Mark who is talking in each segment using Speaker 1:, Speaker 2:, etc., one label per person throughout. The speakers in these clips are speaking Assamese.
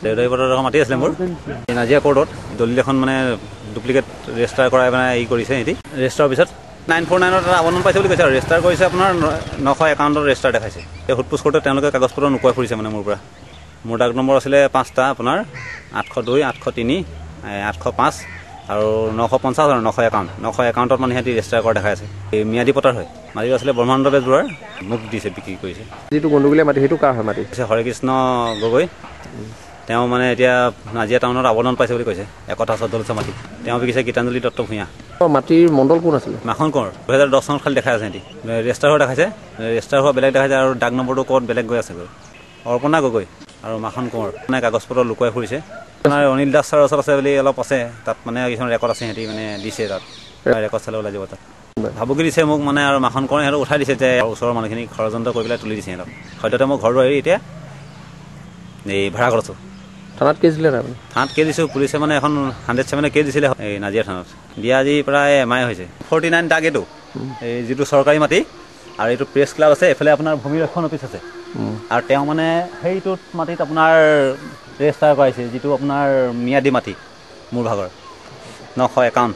Speaker 1: দেউতাই মাতি আছিলে মোৰ নাজিয়া কোৰ্টত দলিল এখন মানে ডুপ্লিকেট ৰেজিষ্টাৰ কৰাই মানে ই কৰিছে সিহঁতি ৰেজিষ্টাৰৰ পিছত 949 এটা আবেদন পাইছে বুলি কৈছে আৰু ৰেজিষ্টাৰ কৰিছে আপোনাৰ 951 ৰেজিষ্টাৰ দেখাইছে এই সোধপোছ কৰোঁতে তেওঁলোকে কাগজ পত্ৰ নোকোৱাই ফুৰিছে মানে মোৰ পৰা মোৰ ডাক নম্বৰ আছিলে 5টা আপোনাৰ 802 803 805 আৰু 950 আৰু 951 মানে সিহঁতি ৰেজিষ্টাৰ কৰা দেখাই আছে এই ম্যাদী পটাৰ হয় মাটি আছিলে ব্ৰহ্মানন্দ বেজবৰুৱাৰ মোক দিছে বিক্ৰী কৰিছে
Speaker 2: যিটো গণ্ডগোলীয়া মাটি সেইটো কাৰ হয় মাটি
Speaker 1: হৰে কৃষ্ণ গগৈ তেওঁ মানে এতিয়া নাজিয়া টাউনত আবেদন পাইছে বুলি কৈছে একতা চদলচা মাটি তেওঁ বিকিছে গীতাঞ্জলি দত্ত ভূঞা
Speaker 2: মাটিৰ মণ্ডল কোন আছিলে
Speaker 1: মাখন কোঁৱৰ 2010 চনত খালি দেখাই আছে সিহঁতি ৰেজিষ্টাৰ হোৱা দেখাইছে ৰেজিষ্টাৰ হোৱা বেলেগ দেখাইছে আৰু ডাক নম্বৰটো ক'ত বেলেগ গৈ আছে গৈ অৰ্পণা গগৈ আৰু মাখন কোঁৱৰ মানে কাগজ পত্ৰ লুকুৱাই ফুৰিছে আপোনাৰ অনিল দাস ছাৰৰ ওচৰত আছে বুলি অলপ আছে তাত মানে কিছুমান ৰেকৰ্ড আছে সিহঁতি মানে দিছে তাত ৰেকৰ্ড চালে ওলাই যাব তাত ভাবুকি দিছে মোক মানে আৰু মাখন কোঁৱৰে সিহঁতক উঠাই দিছে যে ওচৰৰ মানুহখিনি ষড়যন্ত্ৰ কৰি পেলাই তুলি দিছে সিহঁতক সদ্যহতে মই ঘৰটো এৰি এতিয়া এই ভাড়া কৰিছোঁ
Speaker 2: থানাত কেছ দিলে নাই
Speaker 1: থানাত কেছ দিছোঁ পুলিচে মানে এখন 107 কেছ দিছিলে এই নাজিয়া থানাত দিয়া আজি প্ৰায় এমাহ হৈছে 49 দাগ এইটো এই যিটো চৰকাৰী মাটি আৰু এইটো প্ৰেছ ক্লাব আছে এইফালে আপোনাৰ ভূমি ৰক্ষণ অফিচ আছে আৰু তেওঁ মানে সেইটোত মাটিত আপোনাৰ ৰেজিষ্টাৰ কৰাইছে যিটো আপোনাৰ ম্যাদী মাটি মোৰ ভাগৰ 951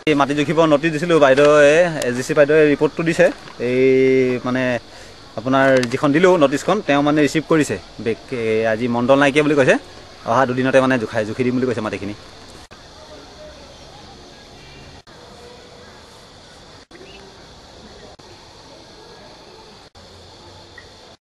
Speaker 1: এই মাটি জুখিব নটিচ দিছিলোঁ বাইদেৱে এজিচি বাইদেৱে ৰিপৰ্টটো দিছে এই মানে আপোনাৰ যিখন দিলোঁ নটিচখন তেওঁ মানে ৰিচিভ কৰিছে আজি মণ্ডল নাইকিয়া বুলি কৈছে অহা দুদিনতে মানে জুখি দিম বুলি কৈছে মাটিখিনি